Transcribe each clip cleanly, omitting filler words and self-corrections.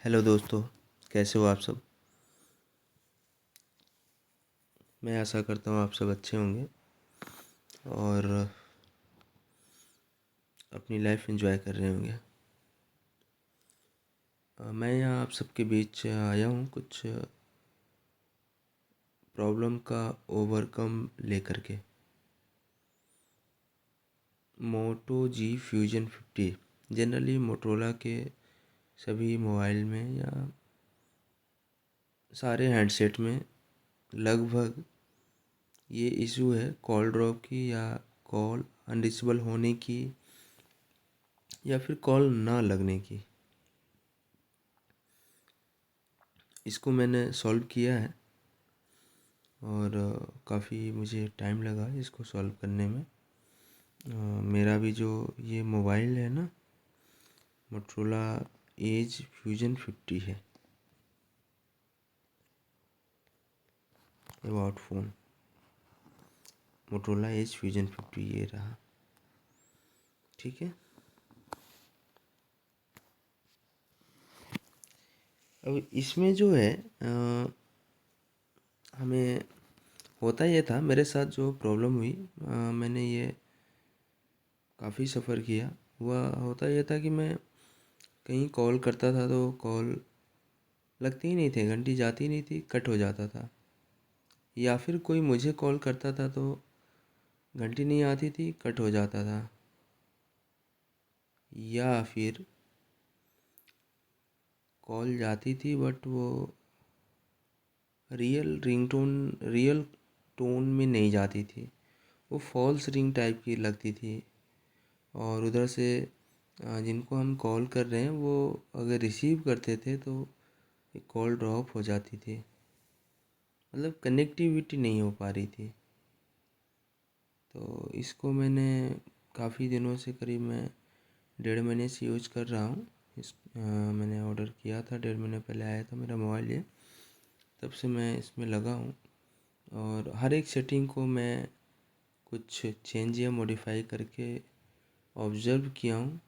Hello दोस्तों, कैसे हो आप सब। मैं आशा करता हूँ आप सब अच्छे होंगे और अपनी लाइफ एंजॉय कर रहे होंगे। मैं यहाँ आप सबके बीच आया हूँ कुछ प्रॉब्लम का ओवरकम लेकर के। मोटो जी फ्यूजन 50 जनरली मोटरोला के सभी मोबाइल में या सारे हैंडसेट में लगभग ये इशू है कॉल ड्रॉप की या कॉल अनरीचेबल होने की या फिर कॉल ना लगने की। इसको मैंने सॉल्व किया है और काफ़ी मुझे टाइम लगा इसको सॉल्व करने में। मेरा भी जो ये मोबाइल है ना, मोटरोला एज फ्यूजन 50 है। About phone Motorola Edge Fusion 50 ये रहा। ठीक है। अब इसमें जो है हमें होता ये था, मेरे साथ जो प्रॉब्लम हुई मैंने ये काफ़ी सफ़र किया। हुआ होता ये था कि मैं कहीं कॉल करता था तो कॉल लगती ही नहीं थी, घंटी जाती नहीं थी, कट हो जाता था। या फिर कोई मुझे कॉल करता था तो घंटी नहीं आती थी, कट हो जाता था। या फिर कॉल जाती थी बट वो रियल टोन में नहीं जाती थी, वो फॉल्स रिंग टाइप की लगती थी। और उधर से जिनको हम कॉल कर रहे हैं वो अगर रिसीव करते थे तो कॉल ड्रॉप हो जाती थी, मतलब कनेक्टिविटी नहीं हो पा रही थी। तो इसको मैंने काफ़ी दिनों से, करीब मैं 1.5 महीने से यूज कर रहा हूँ। मैंने ऑर्डर किया था, 1.5 महीने पहले आया था मेरा मोबाइल ये। तब से मैं इसमें लगा हूँ और हर एक सेटिंग को मैं कुछ चेंज या मॉडिफाई करके ऑब्ज़र्व किया हूँ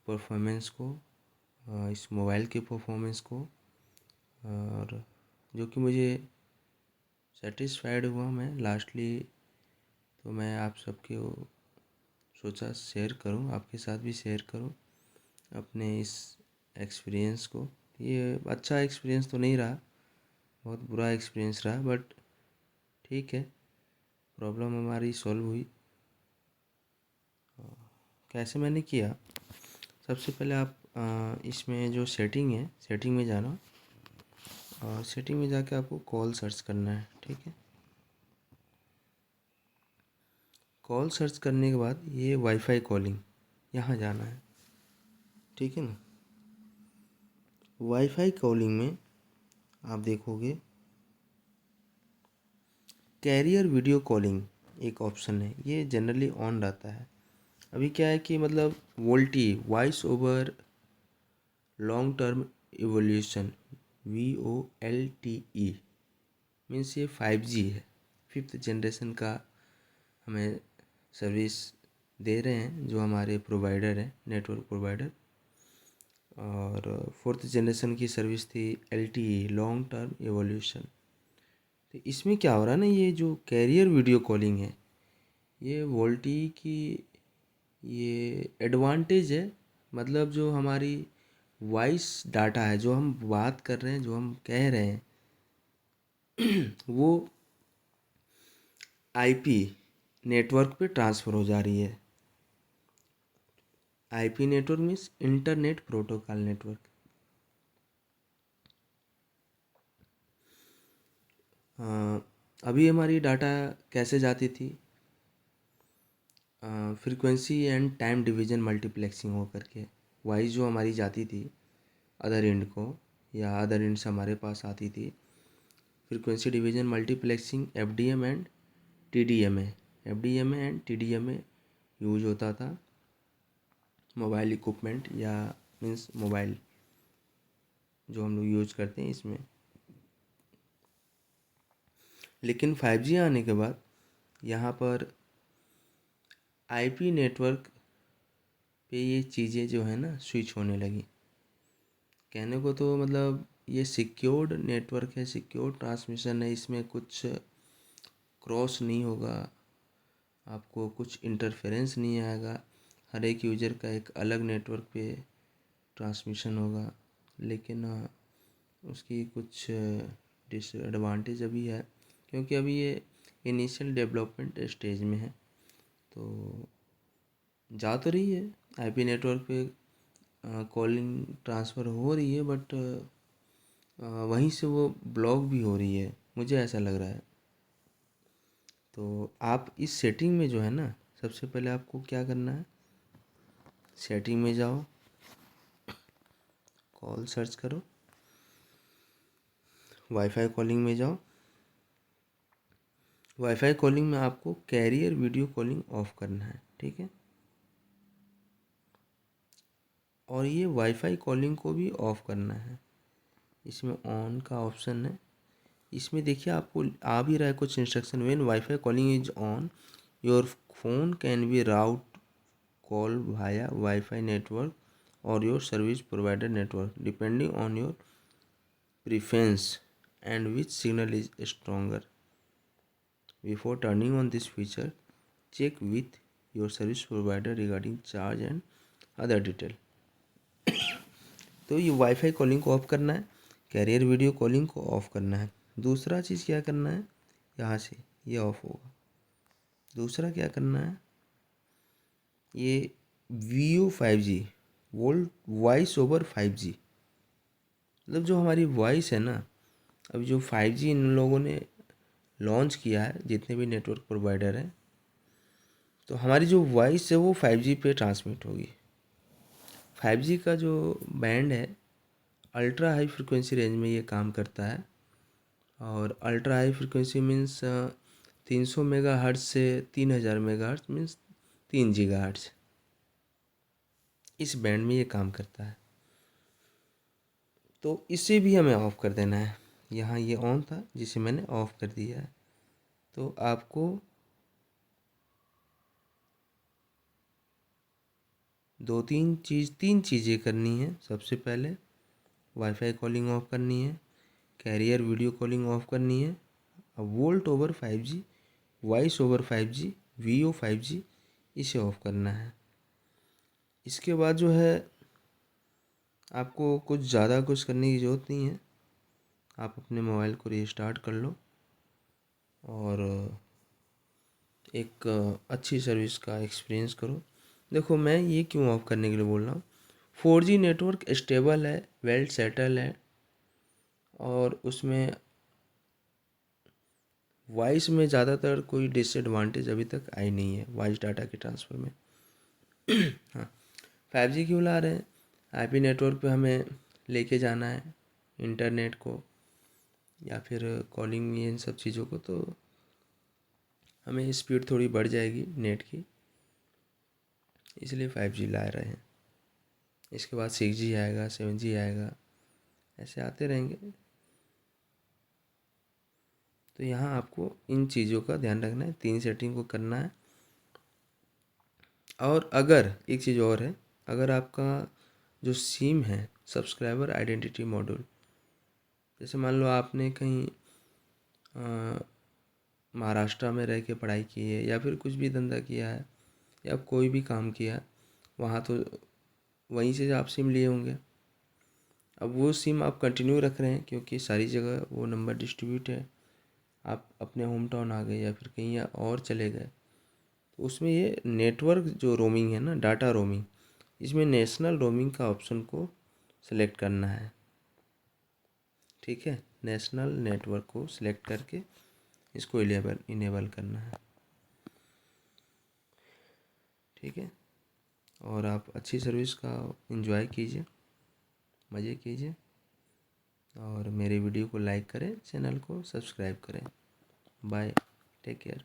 परफॉर्मेंस को, इस मोबाइल के परफॉर्मेंस को, और जो कि मुझे सेटिस्फाइड हुआ मैं लास्टली। तो मैं आप सबके सोचा शेयर करूं, आपके साथ भी शेयर करूं अपने इस एक्सपीरियंस को। ये अच्छा एक्सपीरियंस तो नहीं रहा, बहुत बुरा एक्सपीरियंस रहा, बट ठीक है, प्रॉब्लम हमारी सॉल्व हुई। कैसे मैंने किया, सबसे पहले आप इसमें जो सेटिंग है, सेटिंग में जाना और सेटिंग में जाके आपको कॉल सर्च करना है। ठीक है। कॉल सर्च करने के बाद ये वाईफाई कॉलिंग, यहाँ जाना है। ठीक है ना। वाईफाई कॉलिंग में आप देखोगे कैरियर वीडियो कॉलिंग एक ऑप्शन है, ये जनरली ऑन रहता है। अभी क्या है कि मतलब VoLTE voice over long term evolution, VOLTE, means ये 5G है, 5th जनरेशन का हमें सर्विस दे रहे हैं जो हमारे प्रोवाइडर हैं, नेटवर्क प्रोवाइडर। और 4th जनरेशन की सर्विस थी LTE, लॉन्ग टर्म इवोल्यूशन। तो इसमें क्या हो रहा है ना, ये जो कैरियर वीडियो कॉलिंग है, ये वोल्टी की ये एडवांटेज है। मतलब जो हमारी वॉइस डाटा है, जो हम बात कर रहे हैं, जो हम कह रहे हैं, वो IP नेटवर्क पे ट्रांसफ़र हो जा रही है। IP network means internet protocol network. अभी हमारी डाटा कैसे जाती थी, frequency and time division multiplexing हो करके वॉइस जो हमारी जाती थी अदर एंड को, या अदर एंड से हमारे पास आती थी, frequency division multiplexing FDM and TDMA। FDMA and TDMA use होता था मोबाइल इक्विपमेंट या मीन्स मोबाइल जो हम लोग यूज करते हैं इसमें। लेकिन 5G आने के बाद यहाँ पर IP नेटवर्क पे ये चीज़ें जो है ना स्विच होने लगी। कहने को तो मतलब ये सिक्योर्ड नेटवर्क है, सिक्योर्ड ट्रांसमिशन है, इसमें कुछ क्रॉस नहीं होगा, आपको कुछ इंटरफेरेंस नहीं आएगा। हर एक यूज़र का एक अलग नेटवर्क पे ट्रांसमिशन होगा, लेकिन उसकी कुछ डिसएडवांटेज अभी है, क्योंकि अभी ये इनिशियल डेवलपमेंट स्टेज में है। तो जा तो रही है आईपी नेटवर्क पे, कॉलिंग ट्रांसफ़र हो रही है, बट वहीं से वो ब्लॉक भी हो रही है, मुझे ऐसा लग रहा है। तो आप इस सेटिंग में जो है ना, सबसे पहले आपको क्या करना है, सेटिंग में जाओ, कॉल सर्च करो, वाईफाई कॉलिंग में जाओ। वाईफाई कॉलिंग में आपको कैरियर वीडियो कॉलिंग ऑफ करना है, ठीक है। और ये वाईफाई कॉलिंग को भी ऑफ करना है। इसमें ऑन का ऑप्शन है, इसमें देखिए आपको आ भी रहा है कुछ instruction. When wifi calling is on your phone can be route call via wifi network और your service provider network depending on your preference and which signal is stronger. Before turning on this feature check with your service provider regarding charge and other detail. तो ये wifi calling को off करना है, carrier video calling को off करना है। दूसरा चीज़ क्या करना है, यहाँ से ये ऑफ होगा। दूसरा क्या करना है, ये VO 5G voice over 5G, मतलब जो हमारी वॉइस है ना, अभी जो 5G इन लोगों ने लॉन्च किया है, जितने भी नेटवर्क प्रोवाइडर हैं, तो हमारी जो वॉइस है वो 5G पे ट्रांसमिट होगी। 5G का जो बैंड है अल्ट्रा हाई फ्रिक्वेंसी रेंज में ये काम करता है। और ultra high frequency means 300 megahertz से 3000 मेगाहर्ट्ज मीन्स 3 गीगाहर्ट्ज, इस बैंड में ये काम करता है। तो इसे भी हमें ऑफ़ कर देना है। यहाँ ये ऑन था जिसे मैंने ऑफ़ कर दिया है। तो आपको तीन चीज़ें करनी है। सबसे पहले वाईफाई कॉलिंग ऑफ़ करनी है, कैरियर वीडियो कॉलिंग ऑफ़ करनी है, अब VoLTE over 5G, voice over 5G, VO 5G इसे ऑफ़ करना है। इसके बाद जो है आपको कुछ ज़्यादा कुछ करने की ज़रूरत नहीं है। आप अपने मोबाइल को रीस्टार्ट कर लो और एक अच्छी सर्विस का एक्सपीरियंस करो। देखो मैं ये क्यों ऑफ़ करने के लिए बोल रहा हूँ, 4G नेटवर्क स्टेबल है, वेल सेटल है, और उसमें वॉइस में ज़्यादातर कोई डिसएडवांटेज अभी तक आई नहीं है वॉइस डाटा के ट्रांसफ़र में। हाँ, 5G क्यों ला रहे हैं, आईपी नेटवर्क पे हमें लेके जाना है इंटरनेट को या फिर कॉलिंग, इन सब चीज़ों को, तो हमें स्पीड थोड़ी बढ़ जाएगी नेट की, इसलिए 5G ला रहे हैं। इसके बाद 6G आएगा, 7G आएगा, ऐसे आते रहेंगे। तो यहाँ आपको इन चीज़ों का ध्यान रखना है, 3 सेटिंग को करना है। और अगर एक चीज़ और है, अगर आपका जो सिम है सब्सक्राइबर आइडेंटिटी मॉड्यूल, जैसे मान लो आपने कहीं महाराष्ट्र में रह के पढ़ाई की है या फिर कुछ भी धंधा किया है या कोई भी काम किया, वहाँ तो वहीं से आप सिम लिए होंगे। अब वो सिम आप कंटिन्यू रख रहे हैं क्योंकि सारी जगह वो नंबर डिस्ट्रीब्यूट है। आप अपने होम टाउन आ गए या फिर कहीं और चले गए, तो उसमें ये नेटवर्क जो रोमिंग है ना, डाटा रोमिंग, इसमें नेशनल रोमिंग का ऑप्शन को सिलेक्ट करना है। ठीक है, नेशनल नेटवर्क को सिलेक्ट करके इसको इनेबल करना है। ठीक है, और आप अच्छी सर्विस का एंजॉय कीजिए, मज़े कीजिए, और मेरे वीडियो को लाइक करें, चैनल को सब्सक्राइब करें। Bye, take care.